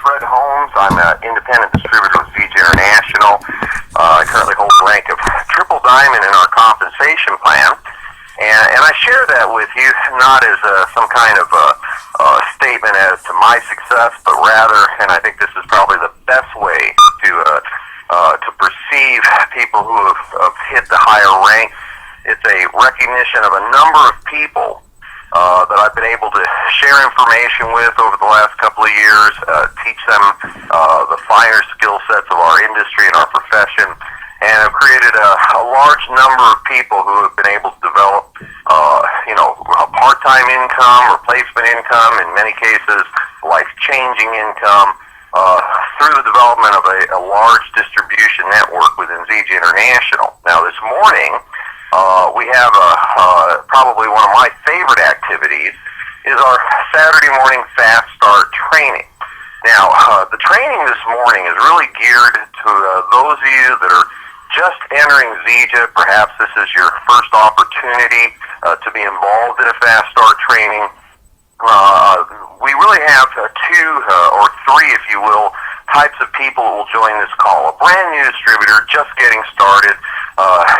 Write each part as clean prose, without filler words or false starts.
Fred Holmes. I'm an independent distributor with VJ International. I currently hold the rank of triple diamond in our compensation plan. And I share that with you not as some kind of statement as to my success, but rather, and I think this is probably the best way to perceive people who have hit the higher rank. It's a recognition of a number of people that I've been able to share information with over the last couple of years, teach them the finer skill sets of our industry and our profession, and have created a large number of people who have been able to develop, a part-time income, replacement income, in many cases, life-changing income, through the development of a large distribution network within ZJ International. Now, this morning, we have probably one of my favorite activities is our Saturday morning fast start training. Now, the training this morning is really geared to those of you that are just entering ZJ. Perhaps this is your first opportunity to be involved in a fast start training. We really have two or three, if you will, types of people who will join this call. A brand new distributor just getting started.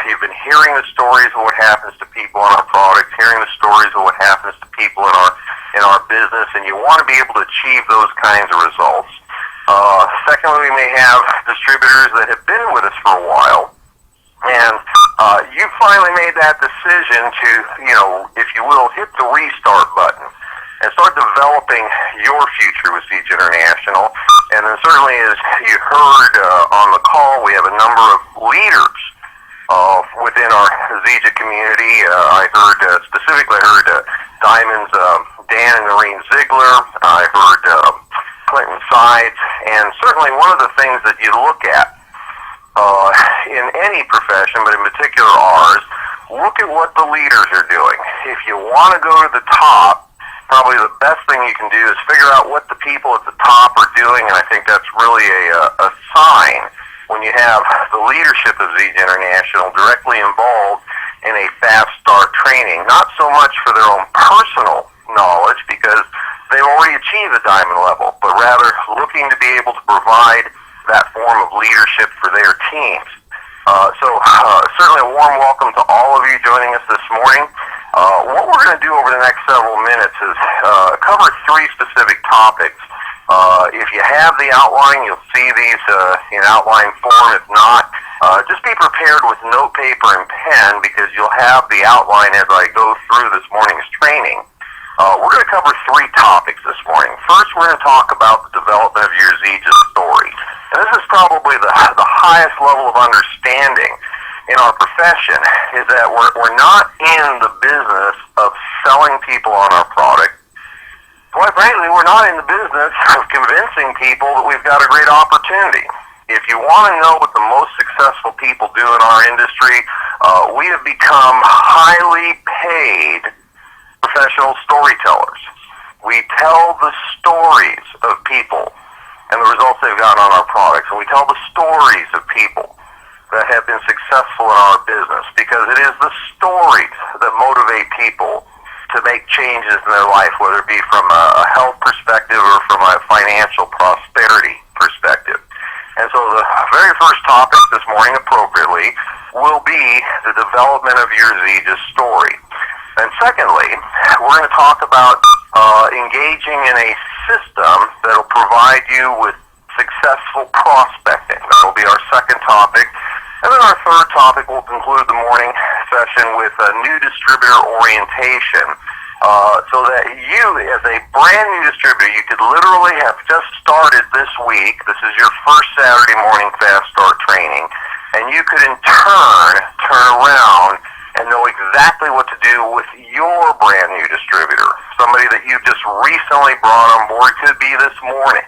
You've been hearing the stories of what happens to people on our products, hearing the stories of what happens to people in our business, and you want to be able to achieve those kinds of results. Secondly, we may have distributors that have been with us for a while, and you finally made that decision to, if you will, hit the restart button and start developing your future with ZJ International. And then certainly, as you heard on the call, we have a number of leaders within our ZJ community. I specifically heard Diamond's Dan and Noreen Ziegler. I heard Clinton Sides. And certainly one of the things that you look at in any profession, but in particular ours, look at what the leaders are doing. If you want to go to the top, probably the best thing you can do is figure out what the people at the top are doing, and I think that's really a sign when you have the leadership of ZJ International directly involved in a fast start training, not so much for their own personal knowledge because they've already achieved the diamond level, but rather looking to be able to provide that form of leadership for their teams. Certainly a warm welcome to all of you joining us this morning. What we're going to do over the next several minutes is cover three specific topics. If you have the outline, you'll see these in outline form. If not, just be prepared with note paper and pen because you'll have the outline as I go through this morning's training. We're going to cover three topics this morning. First, we're going to talk about the development of your ZJ story. And this is probably the highest level of understanding in our profession, is that we're not in the business of selling people on our product. Quite frankly, we're not in the business of convincing people that we've got a great opportunity. If you want to know what the most successful people do in our industry, we have become highly paid professional storytellers. We tell the stories of people and the results they've gotten on our products, and we tell the stories of people that have been successful in our business, because it is the stories that motivate people to make changes in their life, whether it be from a health perspective or from a financial prosperity perspective. And so the very first topic this morning, appropriately, will be the development of your ZJ story. And secondly, we're going to talk about engaging in a system that will provide you with successful prospecting. That will be our second topic. And then our third topic will conclude the morning session with a new distributor orientation, so that you, as a brand new distributor, you could literally have just started this week. This is your first Saturday morning fast start training, and you could in turn around and know exactly what to do with your brand new distributor, somebody that you've just recently brought on board, could be this morning,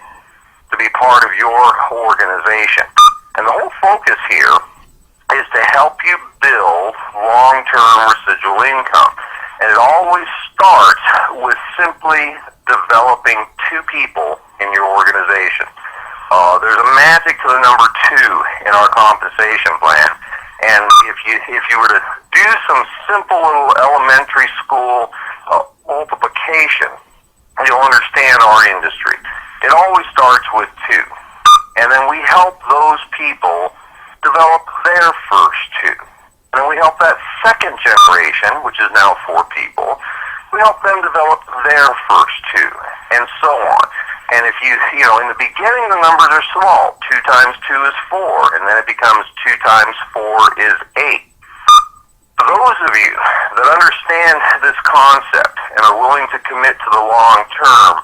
to be part of your organization. And the whole focus here is to help you build long-term residual income. And it always starts with simply developing two people in your organization. There's a magic to the number two in our compensation plan. And if you were to do some simple little elementary school multiplication, you'll understand our industry. it always starts with two. And then we help those people develop their first two. And then we help that second generation, which is now 4 people, we help them develop their first two, and so on. And if you in the beginning the numbers are small. 2 times 2 is 4, and then it becomes 2 times 4 is 8. For those of you that understand this concept and are willing to commit to the long term,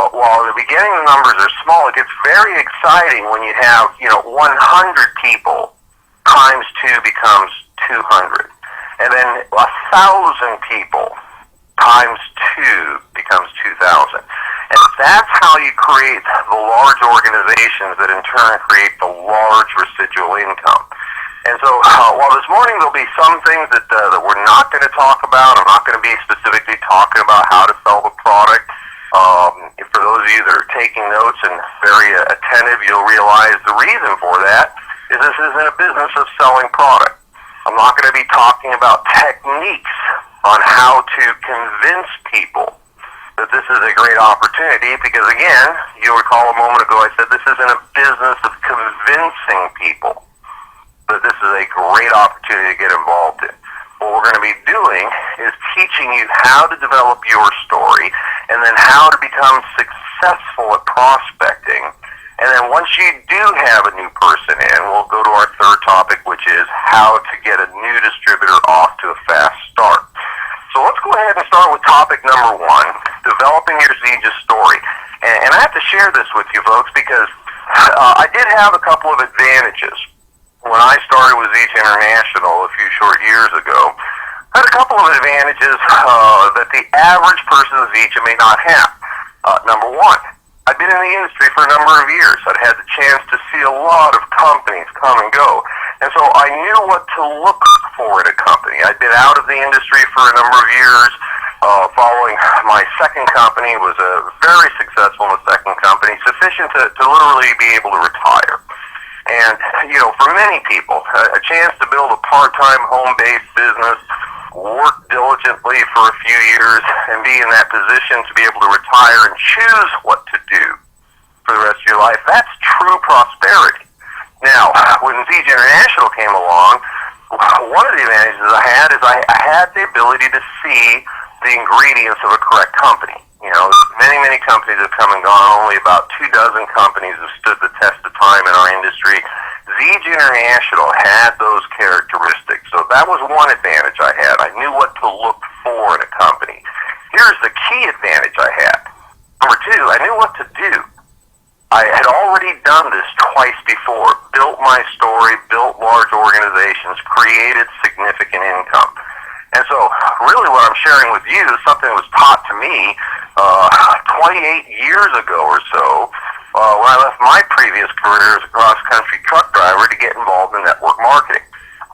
while in the beginning the numbers are small, it gets very exciting when you have 100 people times 2 becomes 200, and then 1,000 people times 2 becomes 2,000. And that's how you create the large organizations that in turn create the large residual income. And so while this morning there'll be some things that we're not going to talk about, I'm not going to be specifically talking about how to sell the product. For those of you that are taking notes and very attentive, you'll realize the reason for that is this isn't a business of selling product. I'm not going to be talking about techniques on how to convince people that this is a great opportunity, because again, you'll recall a moment ago I said this isn't a business of convincing people that this is a great opportunity to get involved in. What we're going to be doing is teaching you how to develop your story, and then how to become successful at prospecting. And then once you do have a new person in, we'll go to our third topic, which is how to get a new distributor off to a fast start. So let's go ahead and start with topic number 1, developing your Zija story. And I have to share this with you folks because I did have a couple of advantages. When I started with Zija International a few short years ago, I had a couple of advantages that the average person in Zija may not have. Number 1, I've been in the industry for a number of years. I'd had the chance to see a lot of companies come and go. And so I knew what to look for in a company. I'd been out of the industry for a number of years. Following my second company, was very successful in the second company, sufficient to literally be able to retire. And, for many people, a chance to build a part-time home-based business, work diligently for a few years, and be in that position to be able to retire and choose what to do for the rest of your life, that's true prosperity. Now, when Zija International came along, one of the advantages I had is I had the ability to see the ingredients of a correct company. Many companies have come and gone. Only about 2 dozen companies have stood the test of time in our industry. Zija International had those characteristics, so that was one advantage I had. I knew what to look for in a company. Here's the key advantage I had. Number 2, I knew what to do. I had already done this twice before, built my story, built large organizations, created significant income. And so really what I'm sharing with you is something that was taught to me 28 years ago or so when I left my previous career as a cross-country truck driver to get involved in network marketing.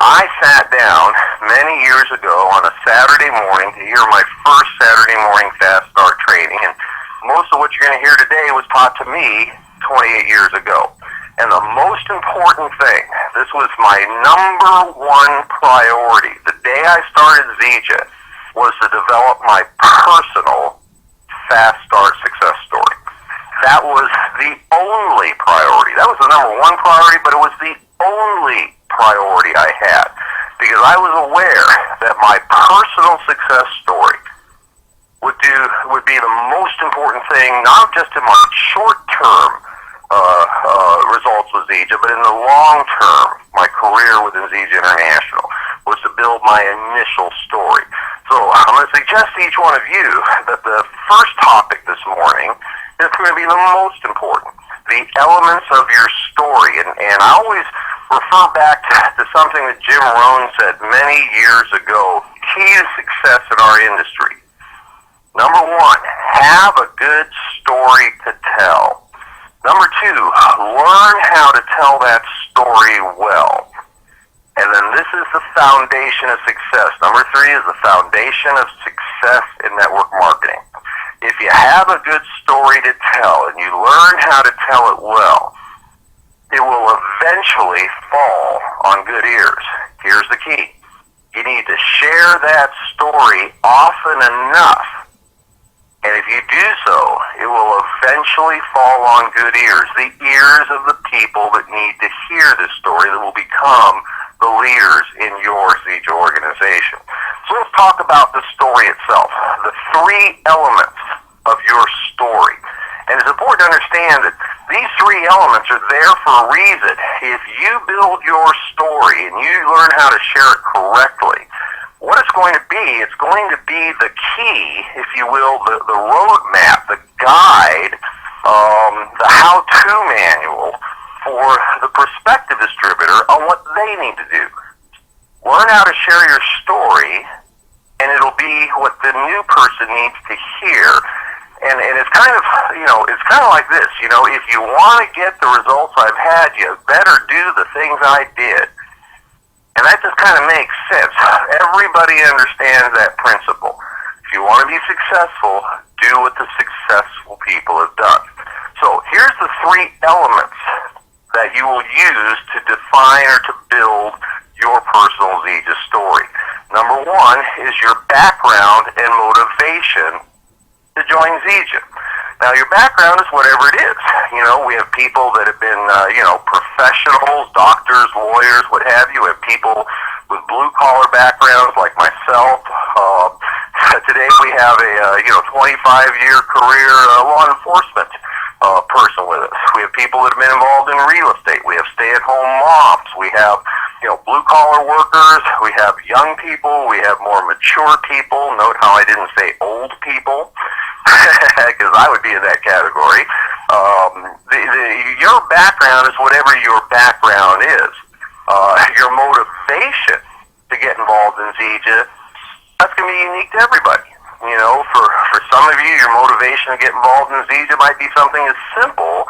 I sat down many years ago on a Saturday morning to hear my first Saturday morning fast start training, and most of what you're going to hear today was taught to me 28 years ago. And the most important thing, this was my number 1 priority, the day I started Zija, was to develop my personal fast start success story. That was the only priority. That was the number 1 priority, but it was the only priority I had, because I was aware that my personal success story would be the most important thing, not just in my short-term results with Zija, but in the long term, my career within Zija International was to build my initial story. So I'm going to suggest to each one of you that the first topic this morning is going to be the most important, the elements of your story. And I always refer back to something that Jim Rohn said many years ago, key to success in our industry. Number 1, have a good story to tell. Number 2, learn how to tell that story well. And then this is the foundation of success. Number 3 is the foundation of success in network marketing. If you have a good story to tell and you learn how to tell it well, it will eventually fall on good ears. Here's the key. You need to share that story often enough And if you do so, it will eventually fall on good ears, the ears of the people that need to hear this story that will become the leaders in your Zija organization. So let's talk about the story itself, the three elements of your story. And it's important to understand that these three elements are there for a reason. If you build your story and you learn how to share it correctly, what it's going to be the key, if you will, the roadmap, the guide, the how-to manual for the prospective distributor on what they need to do. Learn how to share your story, and it'll be what the new person needs to hear. And it's kind of, it's kind of like this, if you want to get the results I've had, you better do the things I did. And that just kind of makes sense. Everybody understands that principle. If you want to be successful, do what the successful people have done. So here's the three elements that you will use to define or to build your personal Zija story. Number one is your background and motivation to join Zija. Now, your background is whatever it is. We have people that have been, professionals, doctors, lawyers, what have you. We have people with blue-collar backgrounds like myself. Today we have a, 25-year career law enforcement person with us. We have people that have been involved in real estate. We have stay-at-home moms. We have, blue-collar workers. We have young people. We have more mature people. Note how I didn't say old people, because I would be in that category. Your background is whatever your background is. Your motivation to get involved in Zija, that's going to be unique to everybody. For some of you, your motivation to get involved in Zija might be something as simple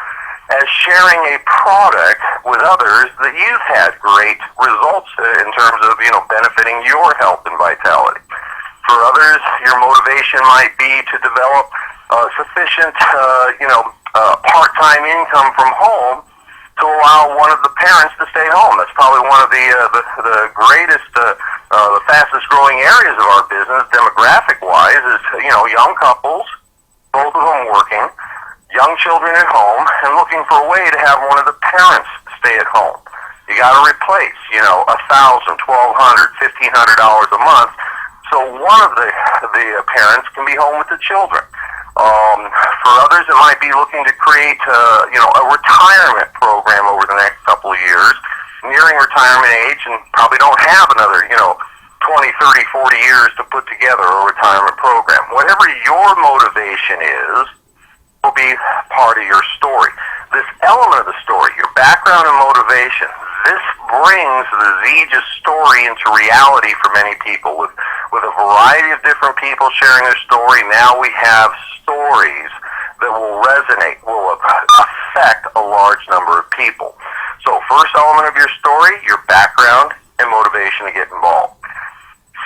as sharing a product with others that you've had great results in terms of, benefiting your health and vitality. For others, your motivation might be to develop sufficient, part-time income from home to allow one of the parents to stay home. That's probably one of the greatest, the fastest-growing areas of our business, demographic-wise, is young couples, both of them working, young children at home, and looking for a way to have one of the parents stay at home. You got to replace, $1,000, $1,200, $1,500 a month. So one of the parents can be home with the children. For others, it might be looking to create, a retirement program over the next couple of years, nearing retirement age, and probably don't have another, 20, 30, 40 years to put together a retirement program. Whatever your motivation is, will be part of your story. This element of the story, your background and motivation, this brings the Zija story into reality for many people. With a variety of different people sharing their story, now we have stories that will resonate, will affect a large number of people. So first element of your story, your background and motivation to get involved.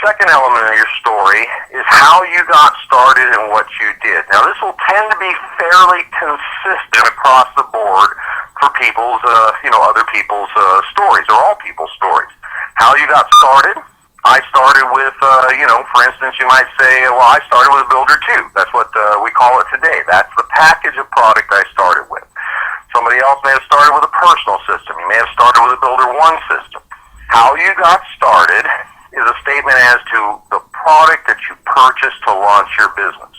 Second element of your story is how you got started and what you did. Now, this will tend to be fairly consistent across the board for people's, other people's stories, or all people's stories. How you got started. I started with, for instance, you might say, well, I started with a Builder 2. That's what we call it today. That's the package of product I started with. Somebody else may have started with a personal system. You may have started with a Builder 1 system. How you got started is a statement as to the product that you purchased to launch your business.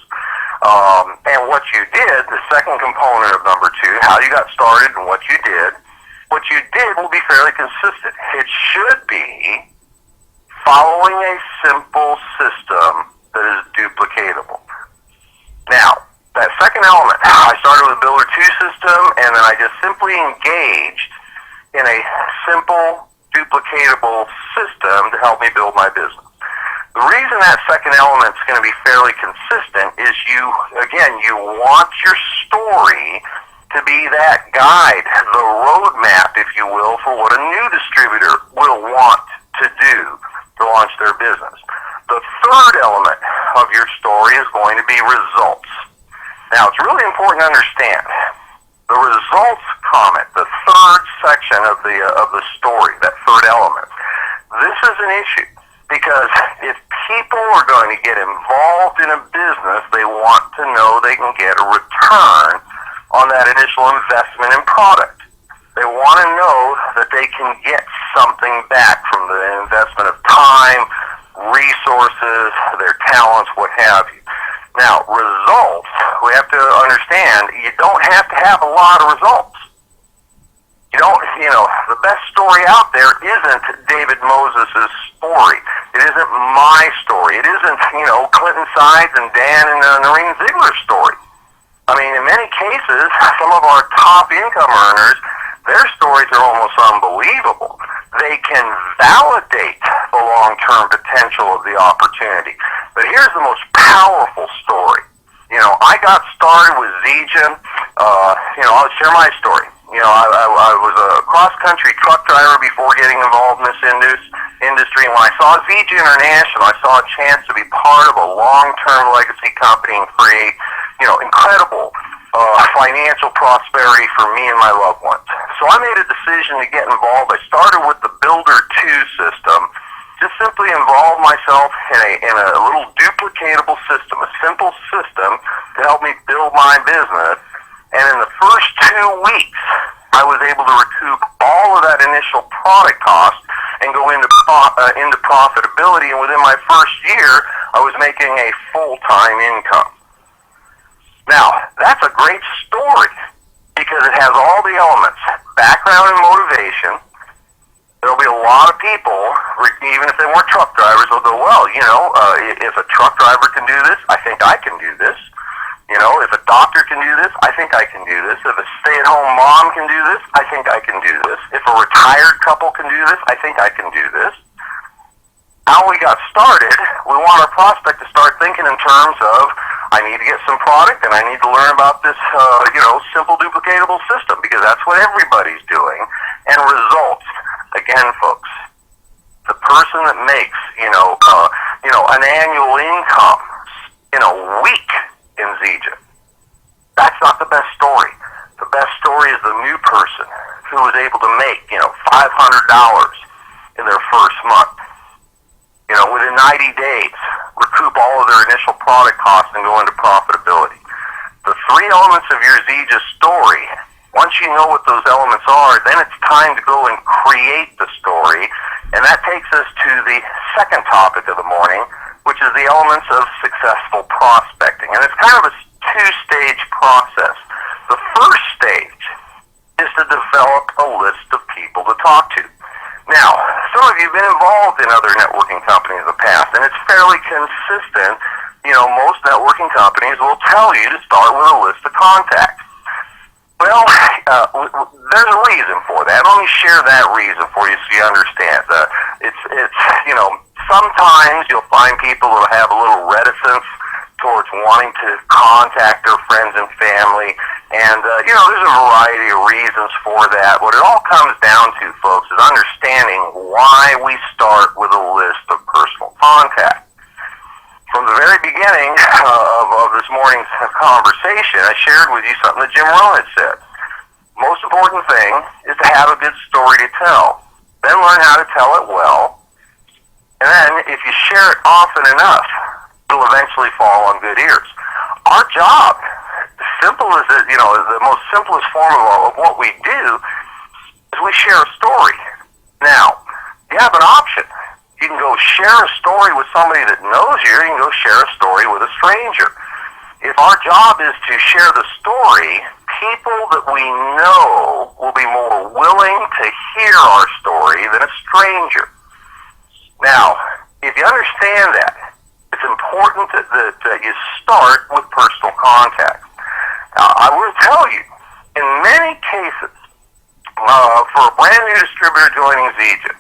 And what you did, the second component of number 2, how you got started and what you did will be fairly consistent. It should be following a simple system that is duplicatable. Now, that second element, I started with a Builder 2 system, and then I just simply engaged in a simple, duplicatable system to help me build my business. The reason that second element is going to be fairly consistent is you want your story to be that guide, the roadmap, if you will, for what a new distributor will want to do to launch their business. The third element of your story is going to be results. Now, it's really important to understand the results comment, the third section of the story, that third element. This is an issue because if people are going to get involved in a business, they want to know they can get a return on that initial investment in product. They want to know that they can get something back from the investment of time, resources, their talents, what have you. Now, results, we have to understand, you don't have to have a lot of results. The best story out there isn't David Moses' story. It isn't my story. It isn't, Clinton Sides and Dan and Noreen Ziegler's story. I mean, in many cases, some of our top income earners, their stories are almost unbelievable. They can validate the long-term potential of the opportunity. But here's the most powerful story. I got started with ZGen. I'll share my story. I was a cross-country truck driver before getting involved in this industry. And when I saw ZG International, I saw a chance to be part of a long-term legacy company and create, incredible financial prosperity for me and my loved ones. So I made a decision to get involved. I started with the Builder 2 system. Just simply involve myself in a little duplicatable system, a simple system to help me build my business. And in the first 2 weeks, I was able to recoup all of that initial product cost and go into profitability. And within my first year, I was making a full-time income. Now, that's a great story because it has all the elements, background and motivation. There'll be a lot of people, even if they weren't truck drivers, they'll go, if a truck driver can do this, I think I can do this. If a doctor can do this, I think I can do this. If a stay-at-home mom can do this, I think I can do this. If a retired couple can do this, I think I can do this. How we got started, we want our prospect to start thinking in terms of, I need to get some product and I need to learn about this, simple duplicatable system because that's what everybody's doing. And results, again, folks, the person that makes, an annual income in a week in ZGen, that's not the best story. The best story is the new person who was able to make, $500 in their first month. Within 90 days, recoup all of their initial product costs and go into profitability. The 3 elements of your ZGen story, once you know what those elements are, then it's time to go and create the story. And that takes us to the second topic of the morning, which is the elements of successful prospecting. And it's kind of a 2-stage process. The first stage is to develop a list of people to talk to. Now, some of you have been involved in other networking companies in the past, and it's fairly consistent. Most networking companies will tell you to start with a list of contacts. Well, there's a reason for that. Let me share that reason for you so you understand. Sometimes you'll find people who have a little reticence towards wanting to contact their friends and family. And, there's a variety of reasons for that. What it all comes down to, folks, is understanding why we start with a list of personal contacts. From the very beginning of this morning's conversation, I shared with you something that Jim Rohn had said. Most important thing is to have a good story to tell. Then learn how to tell it well. And then, if you share it often enough, it'll eventually fall on good ears. Our job, simple as it, the most simplest form of what we do, is we share a story. Now, you have an option. You can go share a story with somebody that knows you, or you can go share a story with a stranger. If our job is to share the story, people that we know will be more willing to hear our story than a stranger. Now, if you understand that, it's important that you start with personal contact. Now, I will tell you, in many cases, for a brand new distributor joining ZGen,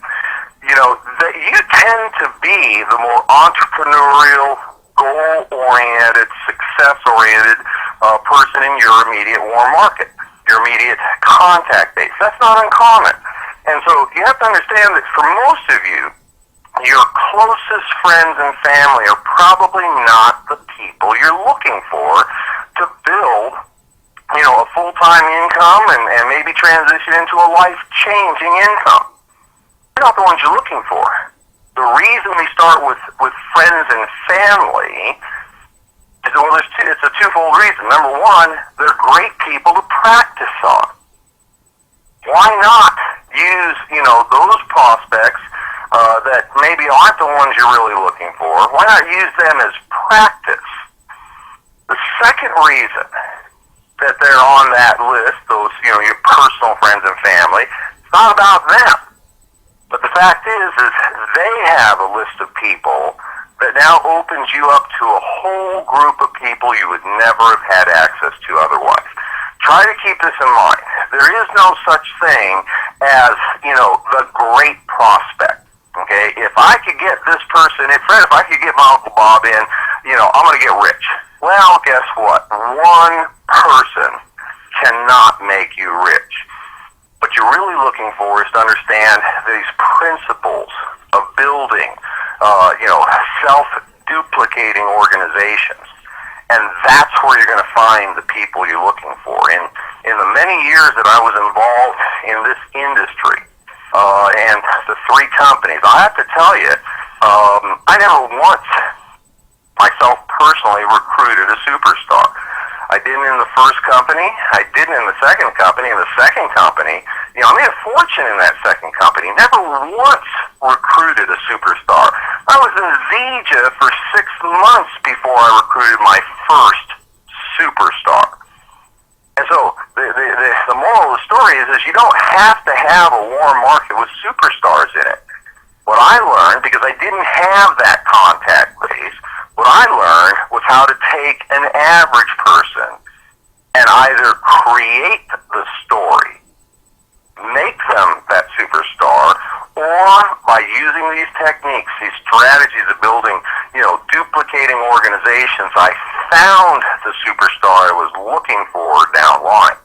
that you tend to be the more entrepreneurial, goal-oriented, success-oriented person in your immediate warm market, your immediate contact base. That's not uncommon. And so you have to understand that for most of you, your closest friends and family are probably not the people you're looking for to build, a full-time income and maybe transition into a life-changing income. They're not the ones you're looking for. The reason we start with friends and family is, well, it's a twofold reason. Number one, they're great people to practice on. Why not use, those prospects that maybe aren't the ones you're really looking for? Why not use them as practice? The second reason that they're on that list, those, your personal friends and family, it's not about them. But the fact is they have a list of people that now opens you up to a whole group of people you would never have had access to otherwise. Try to keep this in mind. There is no such thing as, the great prospect. Okay? If I could get this person in, Fred, if I could get my Uncle Bob in, I'm going to get rich. Well, guess what? One person cannot make you rich. What you're really looking for is to understand these principles of building, self-duplicating organizations. And that's where you're going to find the people you're looking for. In the many years that I was involved in this industry, and the 3 companies, I have to tell you, I never once myself personally recruited a superstar. I didn't in the first company. I didn't in the second company. In the second company, I made a fortune in that second company. Never once recruited a superstar. I was in Zija for 6 months before I recruited my first superstar. And so the moral of the story is you don't have to have a warm market with superstars in it. What I learned, because I didn't have that contact base, what I learned was how to take an average person and either create the story, make them that superstar, or by using these techniques, these strategies of building, duplicating organizations, I found the superstar I was looking for down the line.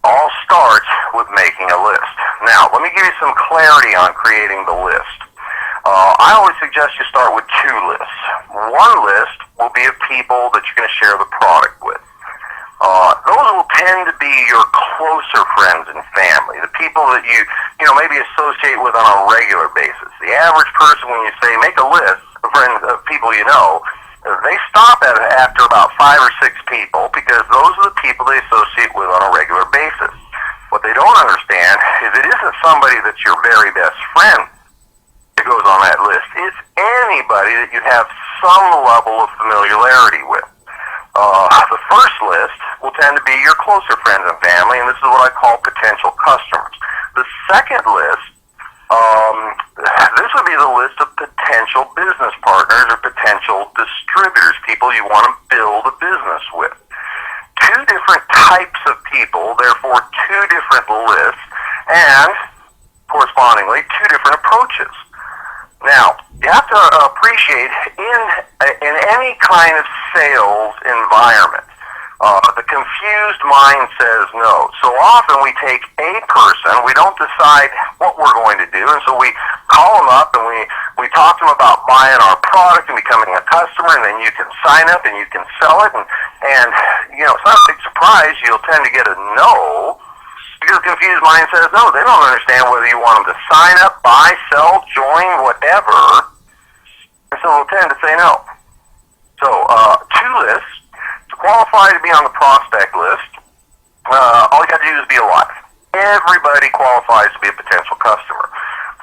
All starts with making a list. Now, let me give you some clarity on creating the list. I always suggest you start with 2 lists. One list will be of people that you're going to share the product with. Those will tend to be your closer friends and family, the people that you maybe associate with on a regular basis. The average person, when you say make a list of friends of people they stop after about 5 or 6 people, because those are the people they associate with on a regular basis. What they don't understand is it isn't somebody that's your very best friend that goes on that list. It's anybody that you have some level of familiarity with. The first list will tend to be your closer friends and family, and this is what I call potential customers. The second list, this would be the list of potential business partners or potential distributors, people you want to build a business with. 2 different types of people, therefore 2 different lists, and correspondingly 2 different approaches. Now, you have to appreciate in any kind of sales environment, the confused mind says no. So often we take a person, we don't decide what we're going to do, and so we call them up and we talk to them about buying our product and becoming a customer, and then you can sign up and you can sell it, and it's not a big surprise you'll tend to get a no, because the confused mind says no. They don't understand whether you want them to sign up, buy, sell, join, whatever, and so they'll tend to say no. So 2 lists. To qualify to be on the prospect list, all you got to do is be alive. Everybody qualifies to be a potential customer.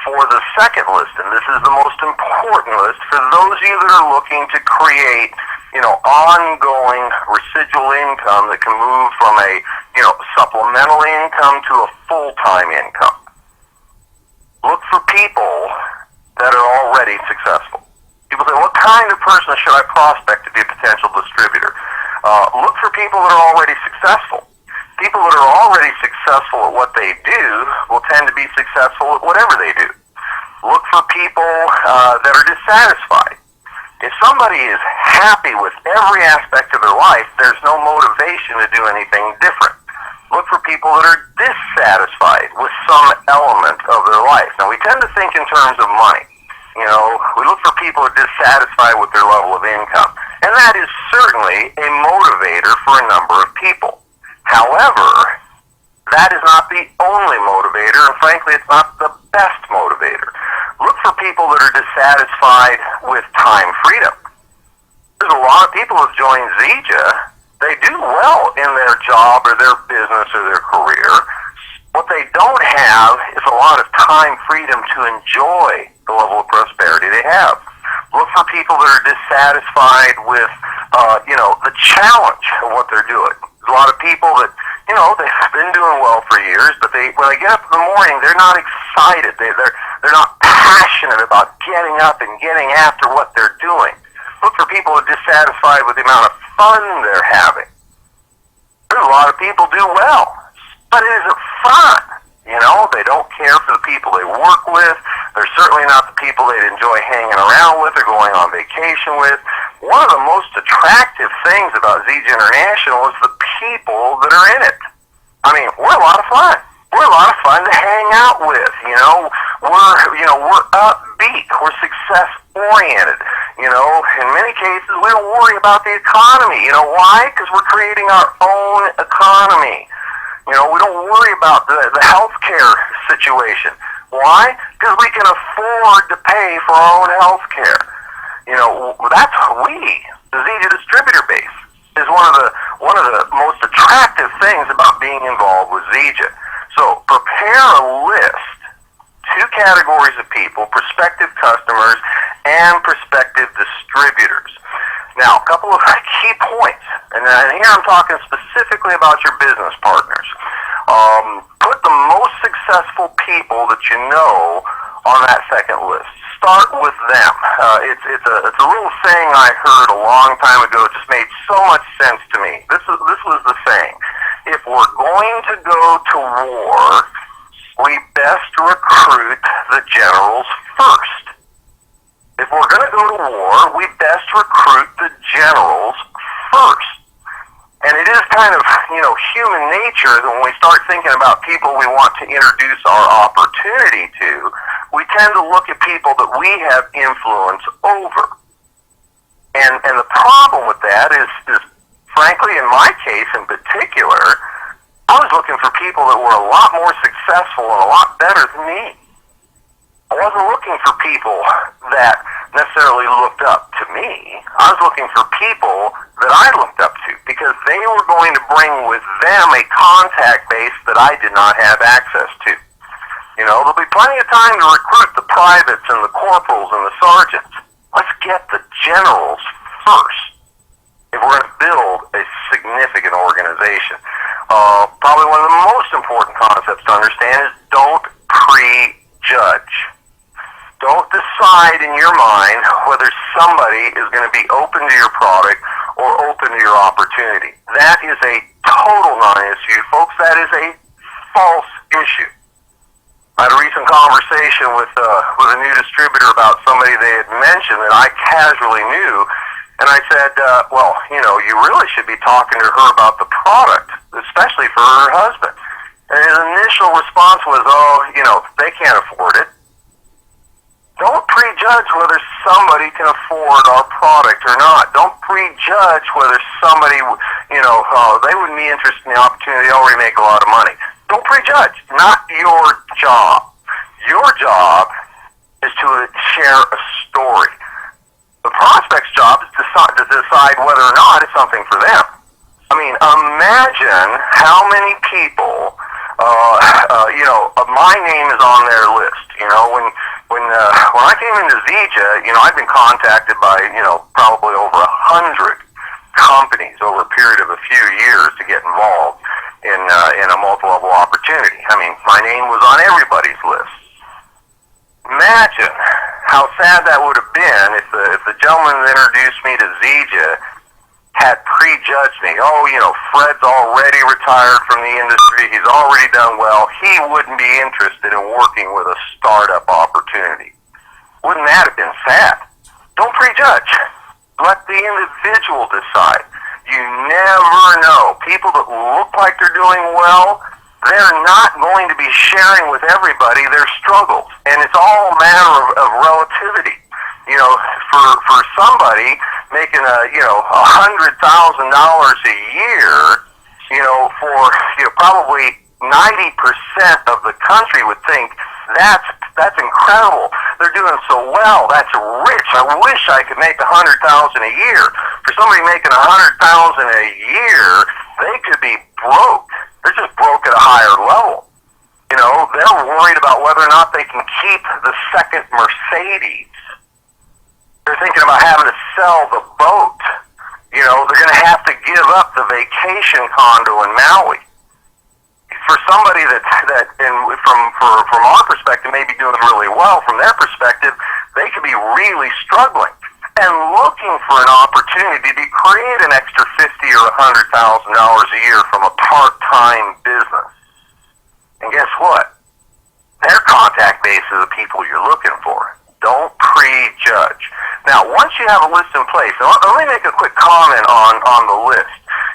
For the second list, and this is the most important list, for those of you that are looking to create, ongoing residual income that can move from a, supplemental income to a full-time income, look for people that are already successful. People say, what kind of person should I prospect to be a potential distributor? Look for people that are already successful. People that are already successful at what they do will tend to be successful at whatever they do. Look for people that are dissatisfied. If somebody is happy with every aspect of their life, there's no motivation to do anything different. Look for people that are dissatisfied with some element of their life. Now, we tend to think in terms of money. We look for people who are dissatisfied with their level of income. And that is certainly a motivator for a number of people. However, that is not the only motivator, and frankly, it's not the best motivator. Look for people that are dissatisfied with time freedom. There's a lot of people who've joined Zija. They do well in their job or their business or their career. What they don't have is a lot of time freedom to enjoy the level of prosperity they have. Look for people that are dissatisfied with, the challenge of what they're doing. There's a lot of people that, they've been doing well for years, but when they get up in the morning, they're not excited. They're not passionate about getting up and getting after what they're doing. Look for people who are dissatisfied with the amount of fun they're having. There's a lot of people do well, but it isn't fun. They don't care for the people they work with. They're certainly not the people they'd enjoy hanging around with or going on vacation with. One of the most attractive things about Zija International is the people that are in it. I mean, we're a lot of fun. We're a lot of fun to hang out with. We're upbeat. We're success oriented. In many cases, we don't worry about the economy. Why? Because we're creating our own economy. We don't worry about the healthcare situation. Why? Because we can afford to pay for our own healthcare. That's the Zija distributor base is one of the most attractive things about being involved with Zija. So prepare a list, 2 categories of people, prospective customers and prospective distributors. Now, a couple of key points, and here I'm talking specifically about your business partners. Put the most successful people that you know on that second list. Start with them. It's a little saying I heard a long time ago. It just made so much sense to me. This was the saying: if we're going to go to war, we best recruit the generals first. If we're going to go to war, we best recruit the generals first. And it is kind of, human nature that when we start thinking about people we want to introduce our opportunity to, we tend to look at people that we have influence over. And the problem with that is frankly, in my case in particular, I was looking for people that were a lot more successful and a lot better than me. I wasn't looking for people that necessarily looked up to me. I was looking for people that I looked up to because they were going to bring with them a contact base that I did not have access to. There'll be plenty of time to recruit the privates and the corporals and the sergeants. Let's get the generals first if we're going to build a significant organization. Probably one of the most important concepts to understand is don't prejudge. Don't decide in your mind whether somebody is going to be open to your product or open to your opportunity. That is a total non-issue, folks. That is a false issue. I had a recent conversation with a new distributor about somebody they had mentioned that I casually knew, and I said, you really should be talking to her about the product, especially for her husband. And his initial response was, they can't afford it. Don't prejudge whether somebody can afford our product or not. Don't prejudge whether somebody, they wouldn't be interested in the opportunity. They already make a lot of money. Don't prejudge. Not your job. Your job is to share a story. The prospect's job is to decide whether or not it's something for them. I mean, imagine how many people, my name is on their list. When I came into Zija, I've been contacted by, probably over 100 companies over a period of a few years to get involved in a multi-level opportunity. I mean, my name was on everybody's list. Imagine how sad that would have been if the gentleman that introduced me to Zija had prejudged me. Fred's already retired from the industry. He's already done well. He wouldn't be interested in working with a startup opportunity. Wouldn't that have been sad? Don't prejudge. Let the individual decide. You never know. People that look like they're doing well, they're not going to be sharing with everybody their struggles. And it's all a matter of relativity. For somebody making $100,000 a year, for probably 90% of the country would think that's That's incredible. They're doing so well. That's rich. I wish I could make $100,000 a year. For somebody making $100,000 a year, they could be broke. They're just broke at a higher level. You know, they're worried about whether or not they can keep the second Mercedes. They're thinking about having to sell the boat. You know, they're going to have to give up the vacation condo in Maui. For somebody from our perspective, may be doing really well. From their perspective, they could be really struggling and looking for an opportunity to create an extra $50,000 or $100,000 a year from a part-time business. And guess what? Their contact base is the people you're looking for. Don't prejudge. Now, once you have a list in place, and let me make a quick comment on the list.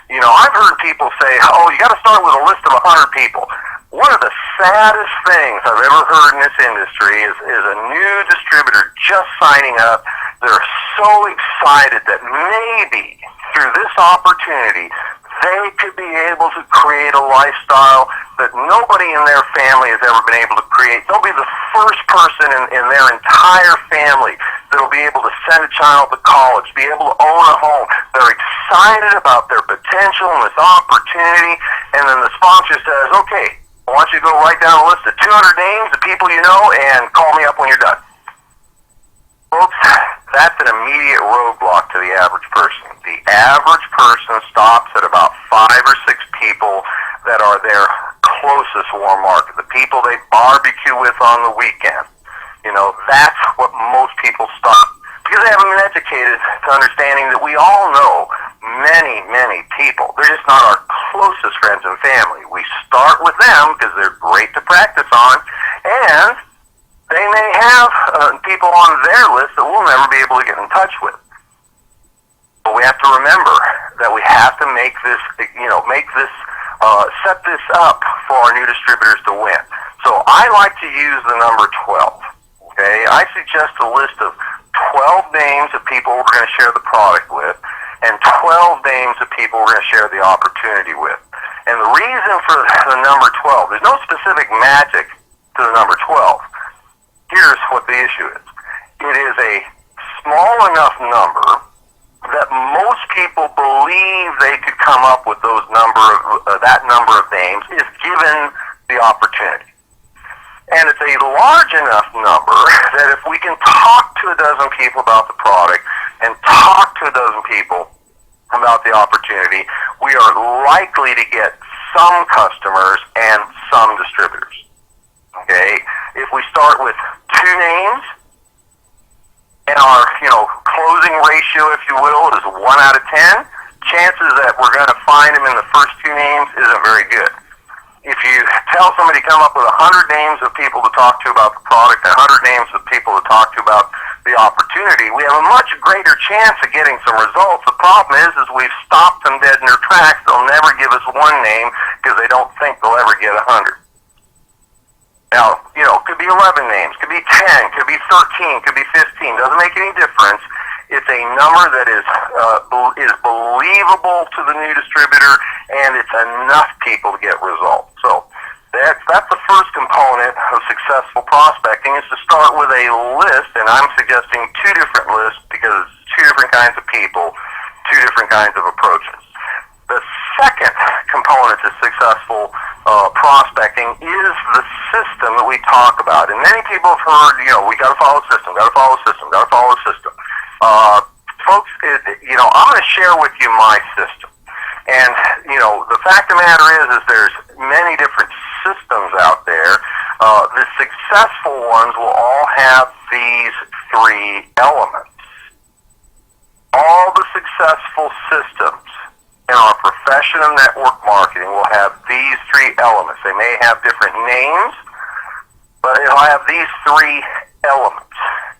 You know, I've heard people say, oh, you got to start with a list of 100 people. One of the saddest things I've ever heard in this industry is a new distributor just signing up. They're so excited that maybe through this opportunity, they could be able to create a lifestyle that nobody in their family has ever been able to create. They'll be the first person in their entire family that'll be able to send a child to college, be able to own a home. They're excited about their potential and this opportunity, and then the sponsor says, okay, I want you to go write down a list of 200 names of people you know and call me up when you're done. Folks, that's an immediate roadblock to the average person. The average person stops at about 5 or 6 people that are their closest warm market, the people they barbecue with on the weekend. You know, that's what most people stop. Because they haven't been educated to understanding that we all know many, many people. They're just not our closest friends and family. We start with them because they're great to practice on, and they may have people on their list that we'll never be able to get in touch with. But we have to remember that we have to make this, set this up for our new distributors to win. So I like to use the number 12. Okay, I suggest a list of 12 names of people we're going to share the product with, and 12 names of people we're going to share the opportunity with. And the reason for the number 12, there's no specific magic to the number 12. Here's what the issue is. It is a small enough number that most people believe they could come up with that number of names if given the opportunity. And it's a large enough number that if we can talk to a dozen people about the product and talk to a dozen people about the opportunity, we are likely to get some customers and some distributors. Okay? If we start with 2 names, and our, closing ratio, if you will, is 1 out of 10, chances that we're going to find them in the first 2 names isn't very good. If you tell somebody to come up with 100 names of people to talk to about the product and 100 names of people to talk to about the opportunity, we have a much greater chance of getting some results. The problem is we've stopped them dead in their tracks. They'll never give us 1 name because they don't think they'll ever get 100. Now, could be 11 names, could be 10, could be 13, could be 15. Doesn't make any difference. It's a number that is believable to the new distributor, and it's enough people to get results. So that's the first component of successful prospecting, is to start with a list, and I'm suggesting 2 different lists because it's 2 different kinds of people, 2 different kinds of approaches. The second component to successful prospecting is the system that we talk about. And many people have heard, we got to follow the system, got to follow the system, got to follow the system. Folks, I'm going to share with you my system. And, the fact of the matter is there's many different systems out there. The successful ones will all have these 3 elements. All the successful systems in our profession of network marketing will have these 3 elements. They may have different names, but it'll have these 3 elements.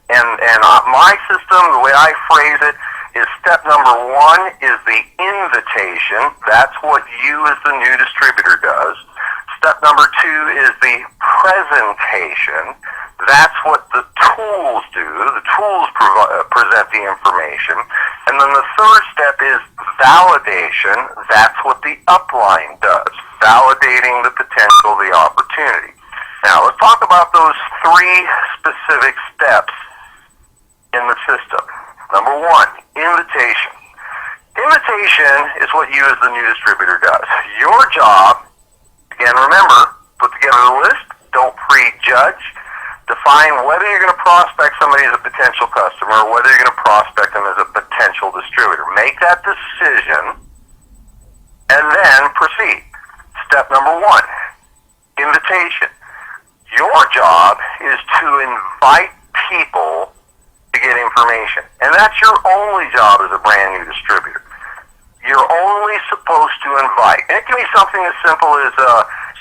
And my system, the way I phrase it, is step number 1 is the invitation. That's what you as the new distributor does. Step number 2 is the presentation. That's what the tools do. The tools present the information. And then the third step is validation. That's what the upline does, validating the potential of the opportunity. Now, let's talk about those 3 specific steps in the system. Number 1, invitation. Invitation is what you as the new distributor does. Your job, again, remember, put together the list, don't prejudge, define whether you're going to prospect somebody as a potential customer or whether you're going to prospect them as a potential distributor. Make that decision and then proceed. Step number 1, invitation. Your job is to invite people to get information. And that's your only job as a brand new distributor. You're only supposed to invite. And it can be something as simple as,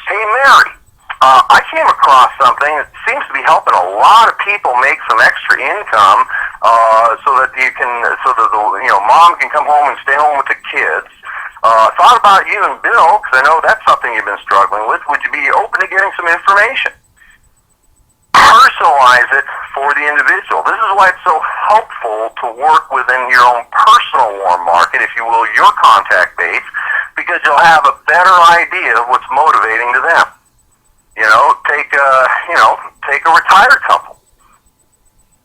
hey, Mary, I came across something that seems to be helping a lot of people make some extra income, so that mom can come home and stay home with the kids. Thought about you and Bill, because I know that's something you've been struggling with. Would you be open to getting some information? Personalize it for the individual. This is why it's so helpful to work within your own personal warm market, if you will, your contact base, because you'll have a better idea of what's motivating to them. Take a retired couple.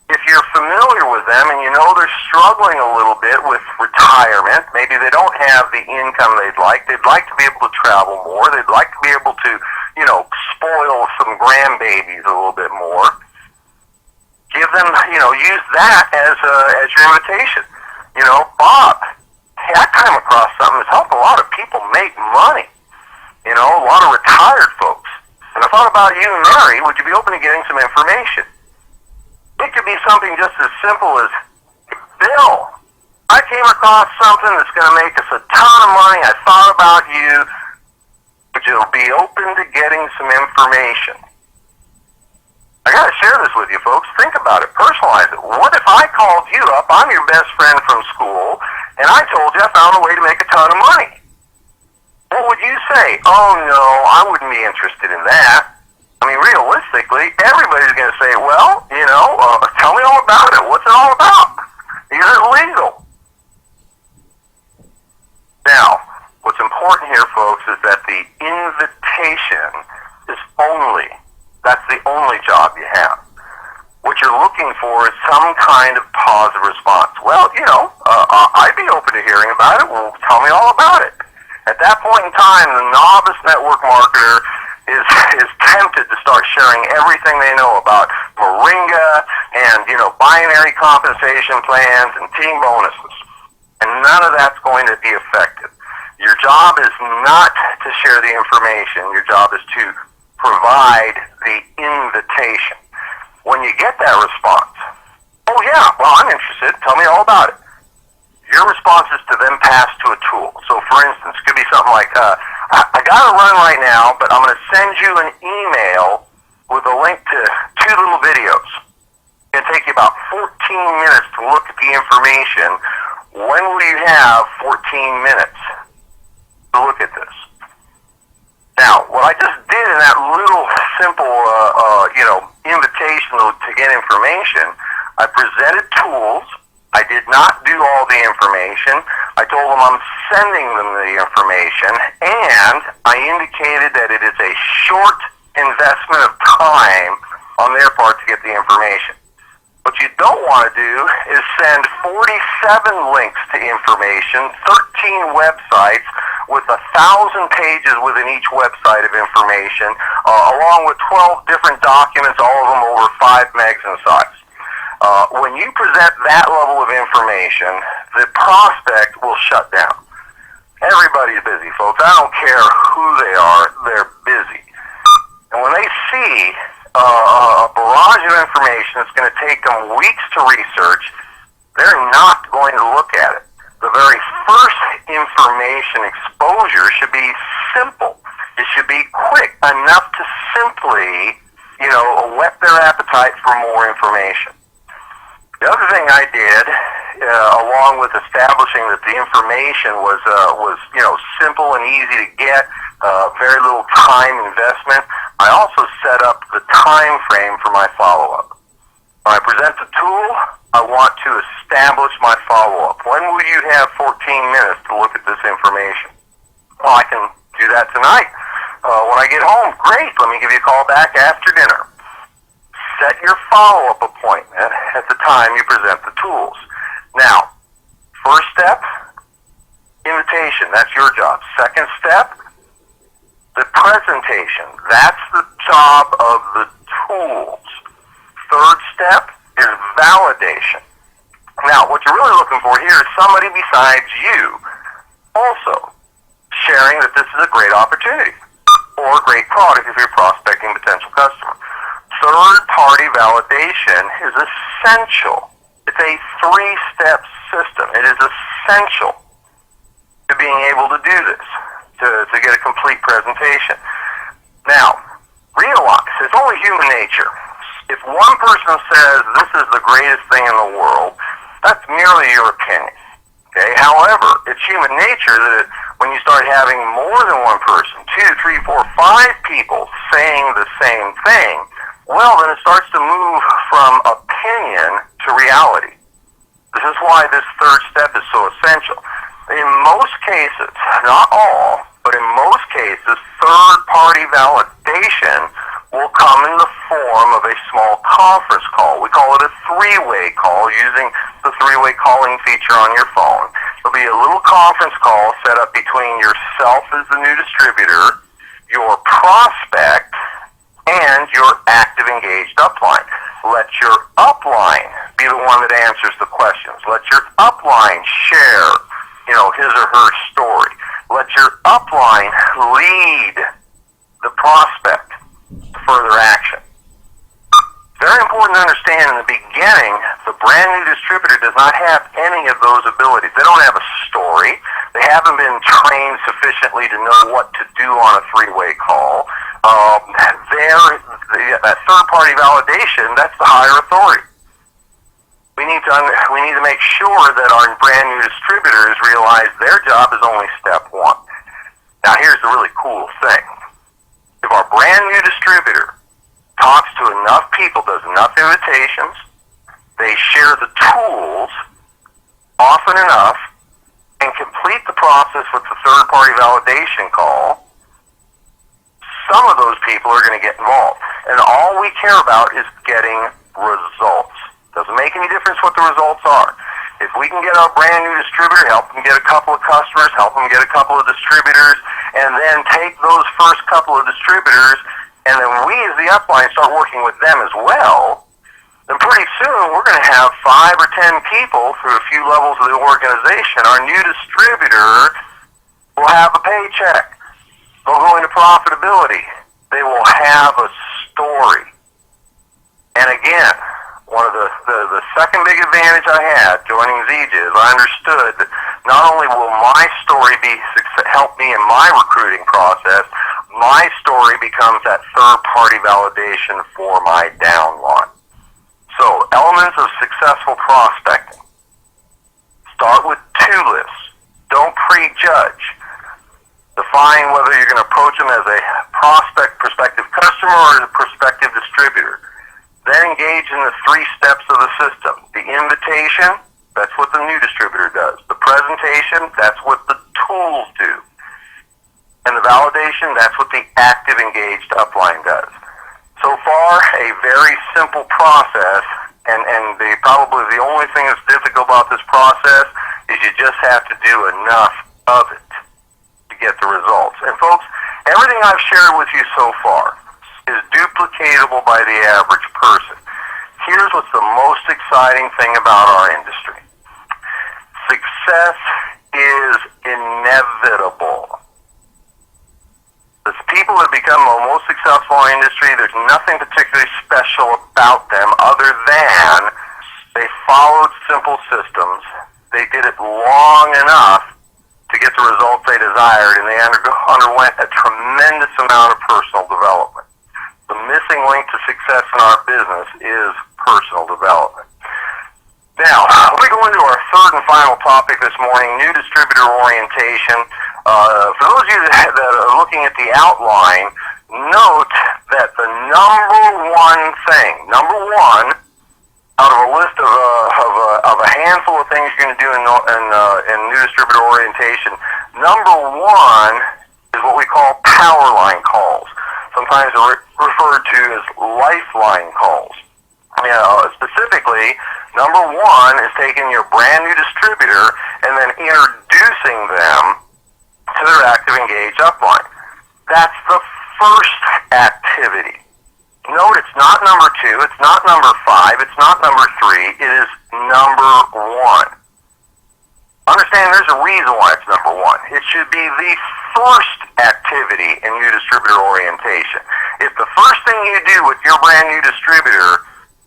If you're familiar with them and you know they're struggling a little bit with retirement, maybe they don't have the income they'd like to be able to travel more, they'd like to be able to, spoil some grandbabies a little bit more, give them, use that as your invitation. Bob, hey, I came across something that's helped a lot of people make money, a lot of retired folks. And I thought about you and Mary, would you be open to getting some information? It could be something just as simple as, Bill, I came across something that's going to make us a ton of money. I thought about you. Would you be open to getting some information? I got to share this with you, folks. Think about it. Personalize it. What if I called you up, I'm your best friend from school, and I told you I found a way to make a ton of money? What would you say? Oh, no, I wouldn't be interested in that. I mean, realistically, everybody's going to say, well, tell me all about it. What's it all about? Is it legal? Now, what's important here, folks, is that the invitation is that's the only job you have. What you're looking for is some kind of positive response. Well, I'd be open to hearing about it. Well, tell me all about it. At that point in time, the novice network marketer is tempted to start sharing everything they know about Moringa and, binary compensation plans and team bonuses. And none of that's going to be effective. Your job is not to share the information. Your job is to provide the invitation. When you get that response, oh yeah, well, I'm interested. Tell me all about it. Your response is to then pass to a tool. So, for instance, it could be something like, I got to run right now, but I'm going to send you an email with a link to 2 little videos. It's going to take you about 14 minutes to look at the information. When will you have 14 minutes to look at this? Now, what I just did in that little simple, invitation to get information, I presented tools. I did not do all the information. I told them I'm sending them the information, and I indicated that it is a short investment of time on their part to get the information. What you don't want to do is send 47 links to information, 13 websites with 1,000 pages within each website of information, along with 12 different documents, all of them over 5 megs in size. When you present that level of information, the prospect will shut down. Everybody's busy, folks. I don't care who they are, they're busy. And when they see a barrage of information that's going to take them weeks to research, they're not going to look at it. The very first information exposure should be simple. It should be quick, enough to simply, whet their appetite for more information. The other thing I did, along with establishing that the information was simple and easy to get, very little time investment, I also set up the time frame for my follow-up. When I present the tool, I want to establish my follow-up. When will you have 14 minutes to look at this information? Well, I can do that tonight. When I get home, great, let me give you a call back after dinner. Set your follow-up appointment at the time you present the tools. Now, first step, invitation, that's your job. Second step, the presentation, that's the job of the tools. Third step is validation. Now, what you're really looking for here is somebody besides you also sharing that this is a great opportunity or a great product if you're prospecting a potential customer. Third-party validation is essential. It's a three-step system. It is essential to being able to do this, to get a complete presentation. Now, realize it's only human nature. If one person says this is the greatest thing in the world, that's merely your opinion. Okay? However, it's human nature that when you start having more than one person, 2, 3, 4, 5 people saying the same thing, well, then it starts to move from opinion to reality. This is why this third step is so essential. In most cases, not all, but in most cases, third-party validation will come in the form of a small conference call. We call it a three-way call using the three-way calling feature on your phone. There'll be a little conference call set up between yourself as the new distributor, your prospect, and your active engaged upline. Let your upline be the one that answers the questions. Let your upline share, his or her story. Let your upline lead the prospect to further action. Very important to understand in the beginning, the brand new distributor does not have any of those abilities. They don't have a story. They haven't been trained sufficiently to know what to do on a three-way call. That third-party validation, that's the higher authority. We need to make sure that our brand new distributors realize their job is only step one. Now, here's the really cool thing. If our brand new distributor talks to enough people, does enough invitations, they share the tools often enough, and complete the process with the third-party validation call, some of those people are going to get involved. And all we care about is getting results. Doesn't make any difference what the results are. If we can get our brand new distributor, help them get a couple of customers, help them get a couple of distributors, and then take those first couple of distributors, and then we as the upline start working with them as well, then pretty soon we're going to have 5 or 10 people through a few levels of the organization. Our new distributor will have a paycheck. They'll go into profitability. They will have a story. And again, one of the second big advantage I had joining ZJ is I understood that not only will my story help me in my recruiting process, my story becomes that third-party validation for my downline. So, elements of successful prospecting. Start with 2 lists. Don't prejudge. Define whether you're going to approach them as a prospective customer or as a prospective distributor. Then engage in the 3 steps of the system. The invitation, that's what the new distributor does. The presentation, that's what the tools do. And the validation, that's what the active engaged upline does. So far, a very simple process, and probably the only thing that's difficult about this process is you just have to do enough of it to get the results. And folks, everything I've shared with you so far is duplicatable by the average person. Here's what's the most exciting thing about our industry. Success is inevitable. The people that become the most successful in our industry, there's nothing particularly special about them other than they followed simple systems. They did it long enough to get the results they desired, and they underwent a tremendous amount of personal development. The missing link to success in our business is personal development. Now, we go into our third and final topic this morning, new distributor orientation. For those of you that are looking at the outline, note that the number one out of a list of a handful of things you're going to do in new distributor orientation, number one is what we call power line calls. Sometimes they're referred to as lifeline calls. Specifically, number one is taking your brand new distributor and then introducing them to their active engaged upline. That's the first activity. Note it's not number two, it's not number five, it's not number three, it is number one. Understand there's a reason why it's number one. It should be the first activity in new distributor orientation. If the first thing you do with your brand new distributor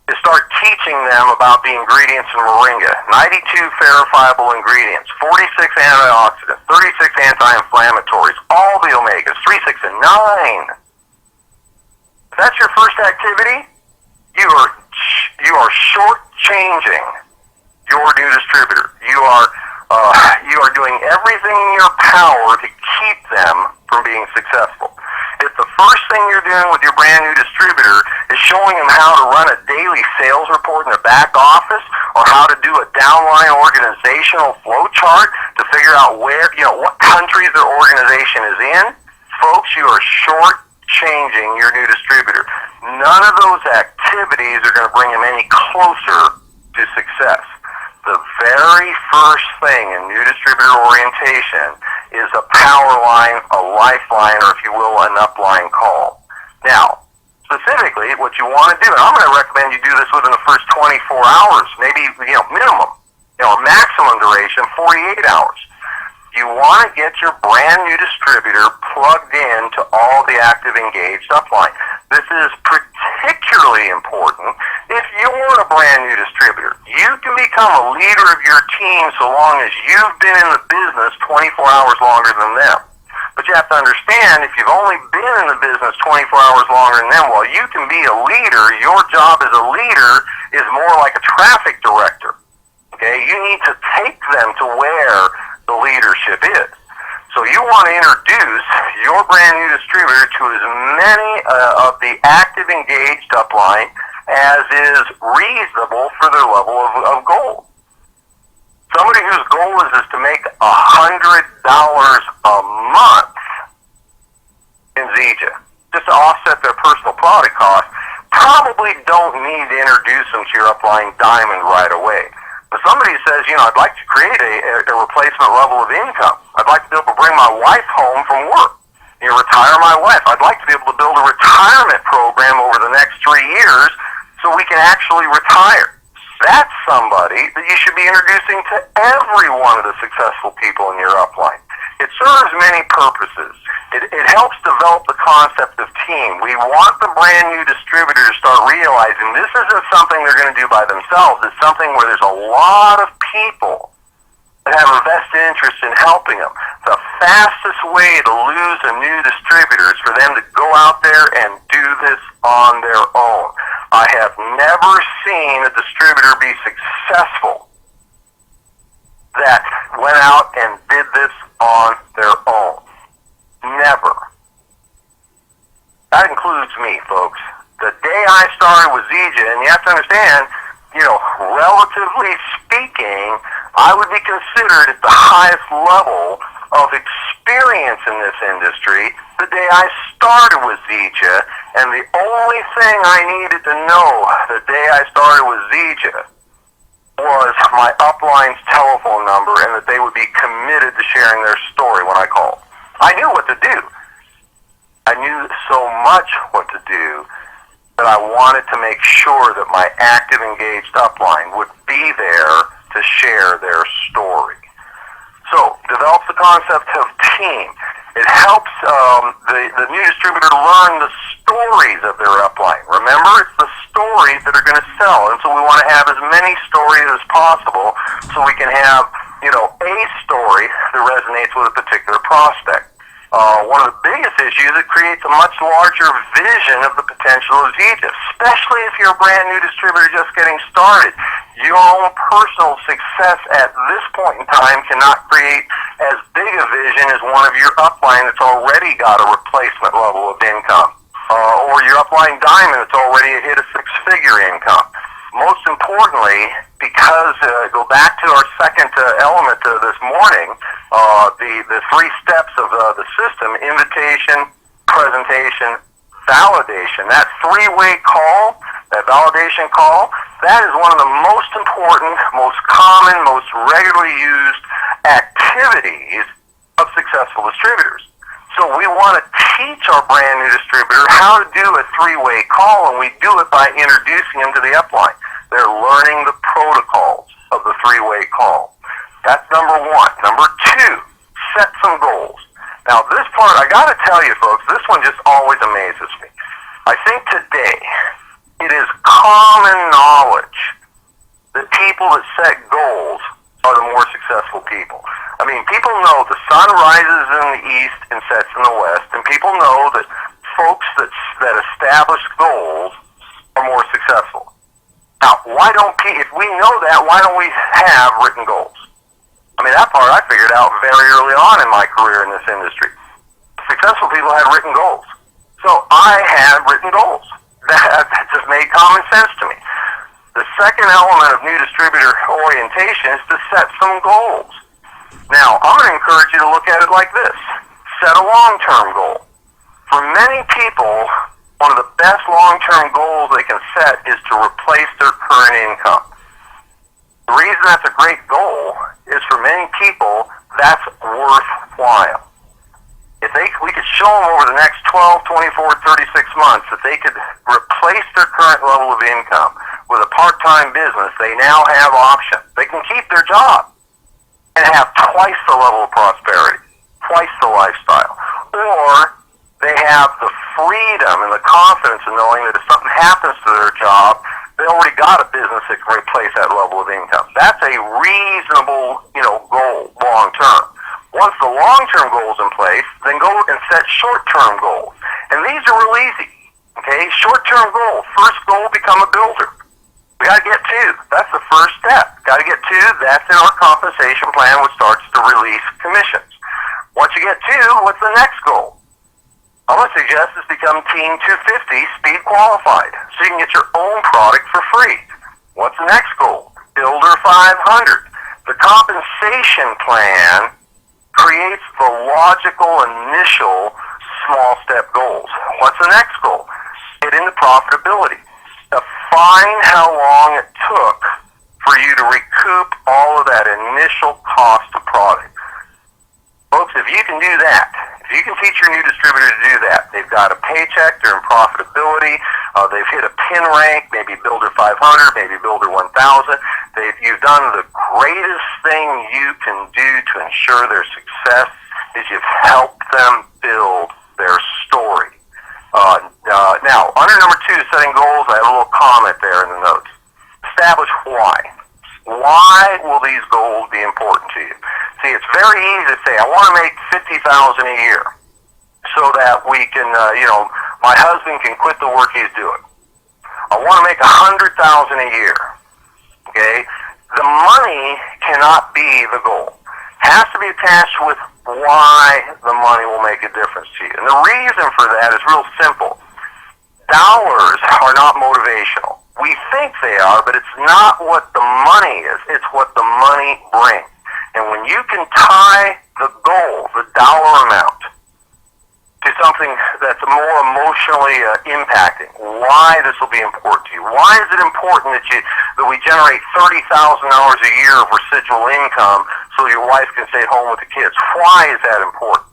is start teaching them about the ingredients in moringa, 92 verifiable ingredients, 46 antioxidants, 36 anti-inflammatories, all the omegas, 3, 6, and 9. If that's your first activity, you are shortchanging your new distributor. You are doing everything in your power to keep them from being successful. If the first thing you're doing with your brand new distributor is showing them how to run a daily sales report in the back office, or how to do a downline organizational flow chart to figure out where, what countries their organization is in, folks, you are short-changing your new distributor. None of those activities are going to bring them any closer to success. The very first thing in new distributor orientation is a power line, a lifeline, or if you will, an upline call. Now, specifically, what you want to do, and I'm going to recommend you do this within the first 24 hours, maybe, minimum, maximum duration, 48 hours. You want to get your brand new distributor plugged in to all the active engaged upline. This is particularly important if you're a brand new distributor. You can become a leader of your team so long as you've been in the business 24 hours longer than them. But you have to understand, if you've only been in the business 24 hours longer than them, while you can be a leader, your job as a leader is more like a traffic director. Okay? You need to take them to where the leadership is. So you want to introduce your brand new distributor to as many of the active engaged upline as is reasonable for their level of goal. Somebody whose goal is to make $100 a month in Zija, just to offset their personal product costs, probably don't need to introduce them to your upline diamond right away. But somebody says, I'd like to create a replacement level of income. I'd like to be able to bring my wife home from work. Retire my wife. I'd like to be able to build a retirement program over the next 3 years so we can actually retire. That's somebody that you should be introducing to every one of the successful people in your upline. It serves many purposes. It helps develop the concept of team. We want the brand new distributor to start realizing this isn't something they're going to do by themselves. It's something where there's a lot of people that have a vested interest in helping them. The fastest way to lose a new distributor is for them to go out there and do this on their own. I have never seen a distributor be successful that went out and did this on their own. Never. That includes me, folks. The day I started with Zija, and you have to understand, relatively speaking, I would be considered at the highest level of experience in this industry the day I started with Zija, and the only thing I needed to know the day I started with Zija was my upline's telephone number and that they would be committed to sharing their story when I called. I knew what to do. I knew so much what to do that I wanted to make sure that my active engaged upline would be there to share their story. So, develop the concept of team. It helps the new distributor learn the stories of their upline. Remember, it's the stories that are going to sell, and so we want to have as many stories as possible so we can have, a story that resonates with a particular prospect. One of the biggest issues, it creates a much larger vision of the potential of Zija, especially if you're a brand new distributor just getting started. Your own personal success at this point in time cannot create as big a vision as one of your upline that's already got a replacement level of income, or your upline diamond that's already hit a six-figure income. most importantly, because go back to our second element this morning, the three steps of the system: invitation, presentation, validation. That three-way call, that validation call, that is one of the most important, most common, most regularly used activities of successful distributors. So we want to teach our brand new distributor how to do a three-way call, and we do it by introducing them to the upline. They're learning the protocols of the three-way call. That's number one. Number two, set some goals. Now this part, I got to tell you folks, this one just always amazes me. I think today it is common knowledge that people that set goals are the more successful people. I mean, people know the sun rises in the east and sets in the west, and people know that folks that establish goals are more successful. Now, if we know that, why don't we have written goals? I mean, that part I figured out very early on in my career in this industry. Successful people have written goals. So I had written goals. That just made common sense to me. The second element of new distributor orientation is to set some goals. Now, I'm going to encourage you to look at it like this. Set a long-term goal. For many people, one of the best long-term goals they can set is to replace their current income. The reason that's a great goal is for many people, that's worthwhile. If we could show them over the next 12, 24, 36 months that they could replace their current level of income with a part-time business, they now have options. They can keep their job and have twice the level of prosperity, twice the lifestyle. Or they have the freedom and the confidence in knowing that if something happens to their job, they already got a business that can replace that level of income. That's a reasonable, goal long term. Once the long-term goal is in place, then go and set short-term goals. And these are real easy. Okay, short-term goal. First goal, become a builder. We got to get two. That's the first step. Got to get two. That's in our compensation plan, which starts to release commissions. Once you get two, what's the next goal? I'm going to suggest is become Team 250 speed qualified, so you can get your own product for free. What's the next goal? Builder 500. The compensation plan creates the logical initial small step goals. What's the next goal? Get into profitability. Define how long it took for you to recoup all of that initial cost of product. Folks, if you can do that, if you can teach your new distributor to do that, they've got a paycheck, they're in profitability, they've hit a pin rank, maybe Builder 500, maybe Builder 1000. You've done the greatest thing you can do to ensure their success is you've helped them build their story. Now, under number two, setting goals, I have a little comment there in the notes. Establish why. Why will these goals be important to you? See, it's very easy to say, I want to make $50,000 a year so that we can, my husband can quit the work he's doing. I want to make $100,000 a year. Okay? The money cannot be the goal. It has to be attached with why the money will make a difference to you. And the reason for that is real simple. Dollars are not motivational. We think they are, but it's not what the money is. It's what the money brings. And when you can tie the goal, the dollar amount, to something that's more emotionally impacting, why this will be important to you. Why is it important that we generate $30,000 a year of residual income so your wife can stay home with the kids? Why is that important?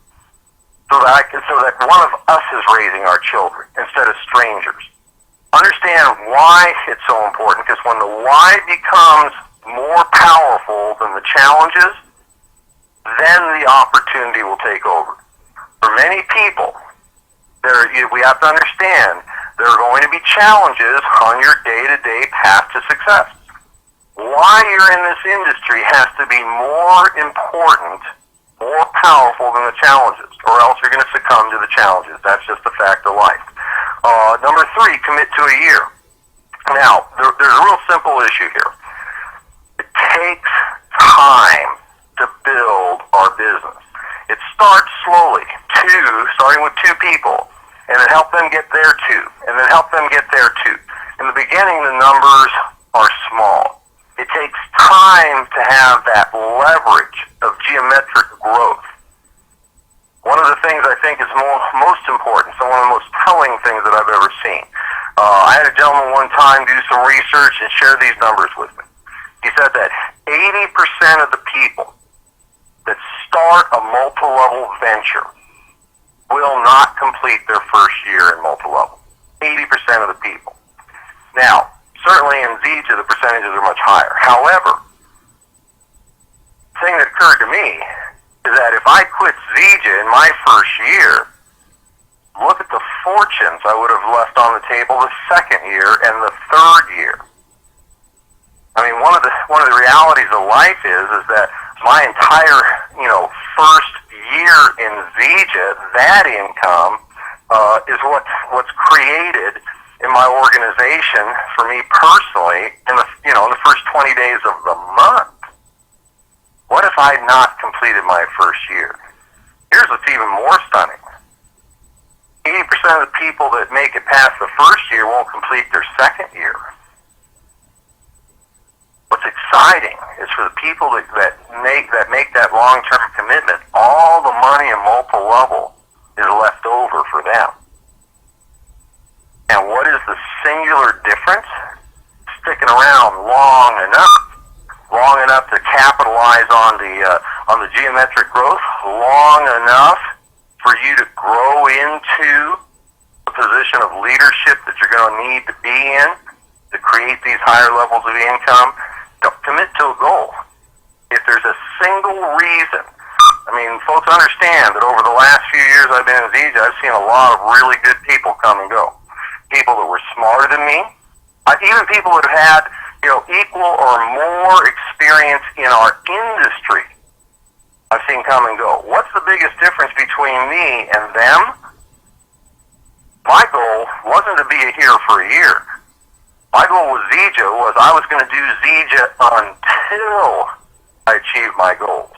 So that one of us is raising our children instead of strangers. Understand why it's so important, because when the why becomes more powerful than the challenges, then the opportunity will take over. For many people, we have to understand there are going to be challenges on your day-to-day path to success. Why you're in this industry has to be more important, more powerful than the challenges, or else you're going to succumb to the challenges. That's just a fact of life. Number three, commit to a year. Now, there's a real simple issue here. It takes time to build our business. It starts slowly, starting with two people, and then help them get their two, and then help them get their two. In the beginning, the numbers are small. It takes time to have that leverage of geometric growth. One of the things I think is most important, so one of the most telling things that I've ever seen. I had a gentleman one time do some research and share these numbers with me. He said that 80% of the people that start a multi-level venture will not complete their first year in multi-level. 80% of the people. Now, certainly in Zija, the percentages are much higher. However, the thing that occurred to me is that if I quit Zija in my first year, look at the fortunes I would have left on the table the second year and the third year. I mean, one of the realities of life is that my entire, first year in Zija, that income is what's created in my organization for me personally in the first 20 days of the month. What if I had not completed my first year? Here's what's even more stunning. 80% of the people that make it past the first year won't complete their second year. What's exciting is for the people that make that long-term commitment, all the money in multi-level is left over for them. And what is the singular difference? Sticking around long enough to capitalize on the geometric growth, long enough for you to grow into a position of leadership that you're going to need to be in to create these higher levels of income. Don't commit to a goal. If there's a single reason, folks understand that over the last few years I've been in Zija, I've seen a lot of really good people come and go. People that were smarter than me, even people that have had, equal or more experience in our industry, I've seen come and go. What's the biggest difference between me and them? My goal wasn't to be here for a year. My goal with Zija was I was going to do Zija until I achieved my goals.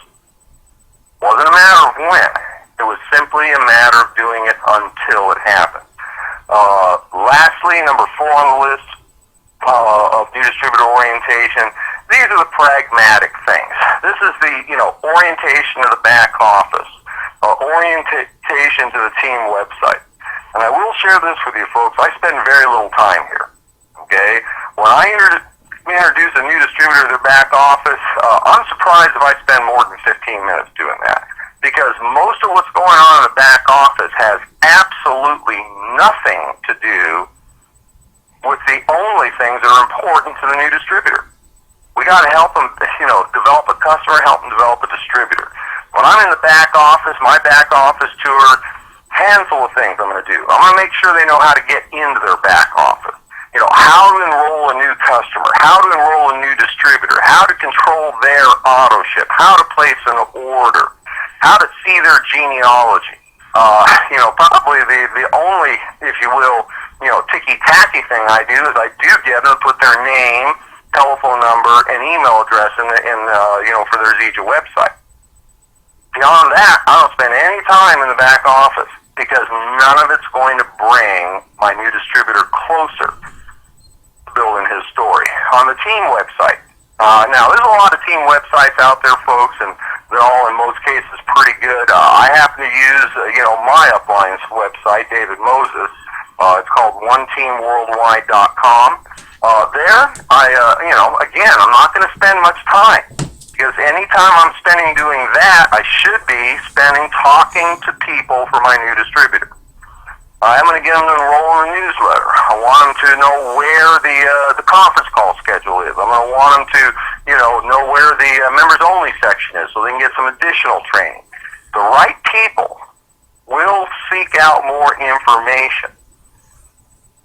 Wasn't a matter of when. It was simply a matter of doing it until it happened. Lastly, number 4 on the list of new distributor orientation, these are the pragmatic things. This is the, orientation of the back office, orientation to the team website. And I will share this with you folks. I spend very little time here. Okay? When I introduce a new distributor to their back office, I'm surprised if I spend more than 15 minutes doing that. Because most of what's going on in the back office has absolutely nothing to do with the only things that are important to the new distributor. We got to help them, develop a customer, help them develop a distributor. When I'm in the back office, my back office tour, handful of things I'm going to do. I'm going to make sure they know how to get into their back office. How to enroll a new customer, how to enroll a new distributor, how to control their auto ship, how to place an order, how to see their genealogy. Probably the only, if you will, ticky-tacky thing I do is I do get them to put their name, telephone number, and email address for their Zija website. Beyond that, I don't spend any time in the back office because none of it's going to bring my new distributor closer to building his story. On the team website, now there's a lot of team websites out there, folks, and they're all in most cases pretty good. I happen to use, my upline's website, David Moses. It's called oneteamworldwide.com. There, again, I'm not going to spend much time because anytime I'm spending doing that, I should be spending talking to people for my new distributor. I'm going to get them to enroll in the newsletter. I want them to know where the conference call schedule is. I'm going to want them to, know where the members-only section is so they can get some additional training. The right people will seek out more information.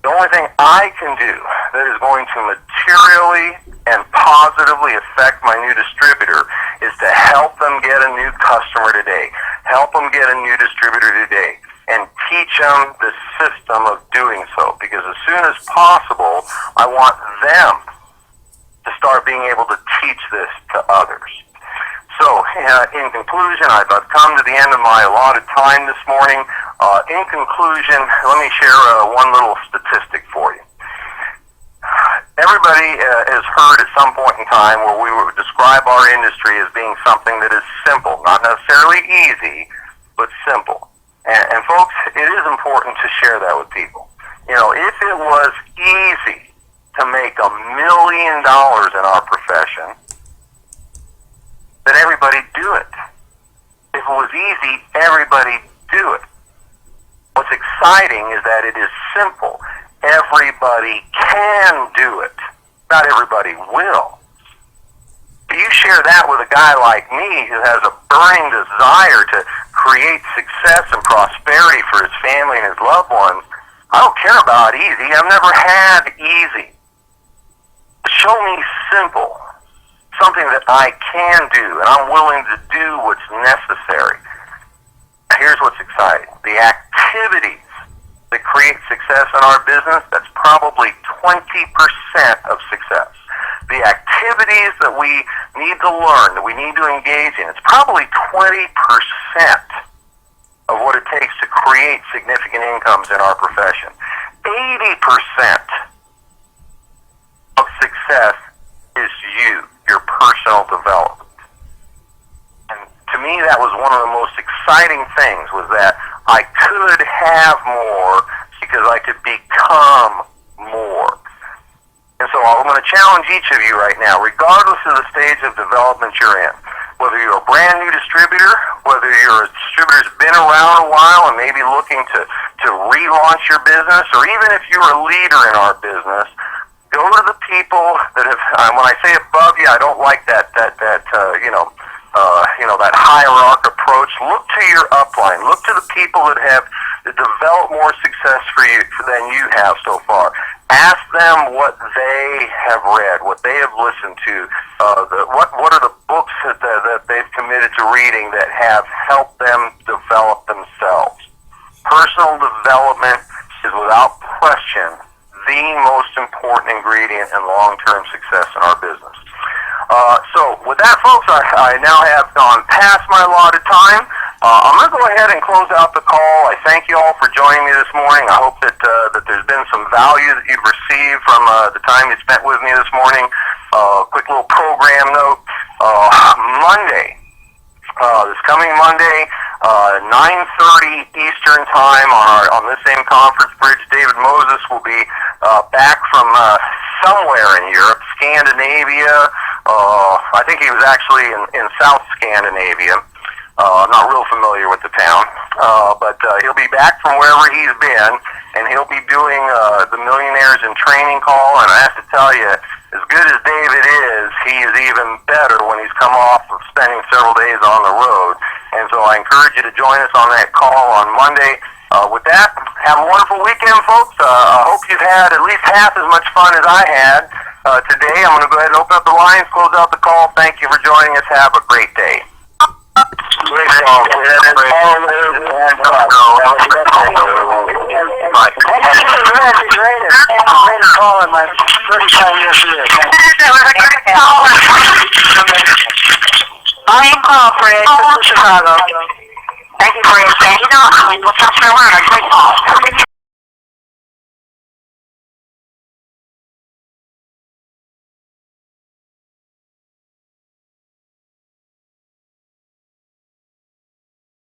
The only thing I can do that is going to materially and positively affect my new distributor is to help them get a new customer today, help them get a new distributor today, and teach them the system of doing so. Because as soon as possible, I want them to start being able to teach this to others. So, in conclusion, I've come to the end of my allotted time this morning. In conclusion, let me share one little statistic for you. Everybody has heard at some point in time where we would describe our industry as being something that is simple, not necessarily easy, but simple. And folks, it is important to share that with people. You know, if it was easy to make $1 million in our profession, then everybody do it. If it was easy, everybody do it. What's exciting is that it is simple. Everybody can do it. Not everybody will. If you share that with a guy like me who has a burning desire to create success and prosperity for his family and his loved ones, I don't care about easy. I've never had easy. Show me simple. Something that I can do, and I'm willing to do what's necessary. Here's what's exciting. The activities that create success in our business, that's probably 20% of success. The activities that we need to learn, that we need to engage in, it's probably 20% of what it takes to create significant incomes in our profession. 80% of success is your personal development. And to me, that was one of the most exciting things, was that I could have more because I could become more. And so I'm going to challenge each of you right now, regardless of the stage of development you're in, whether you're a brand new distributor, whether you're a distributor who's been around a while and maybe looking to relaunch your business, or even if you're a leader in our business, go to the people that have, when I say above you, I don't like that that hierarch approach. Look to your upline. Look to the people that have developed more success for you than you have so far. Ask them what they have read, what they have listened to, what are the books that they've committed to reading that have helped them develop themselves. Personal development is without question the most important ingredient in long-term success in our business. So with that, folks, I now have gone past my allotted time. I'm going to go ahead and close out the call. I thank you all for joining me this morning. I hope that there's been some value that you've received from the time you spent with me this morning. Quick little program note. Monday, this coming Monday, 9:30 Eastern Time on this same conference bridge, David Moses will be back from somewhere in Europe, Scandinavia. I think he was actually in South Scandinavia. I'm not real familiar with the town, but he'll be back from wherever he's been, and he'll be doing the Millionaires in Training call. And I have to tell you, as good as David is, he is even better when he's come off of spending several days on the road. And so I encourage you to join us on that call on Monday. With that, have a wonderful weekend, folks. I hope you've had at least half as much fun as I had today. I'm going to go ahead and open up the lines, close out the call. Thank you for joining us. Have a great day. Great call. My first time yesterday. I am Paul, Fred, from Chicago. Thank you, Fred. You know, we'll talk for a while. Great call.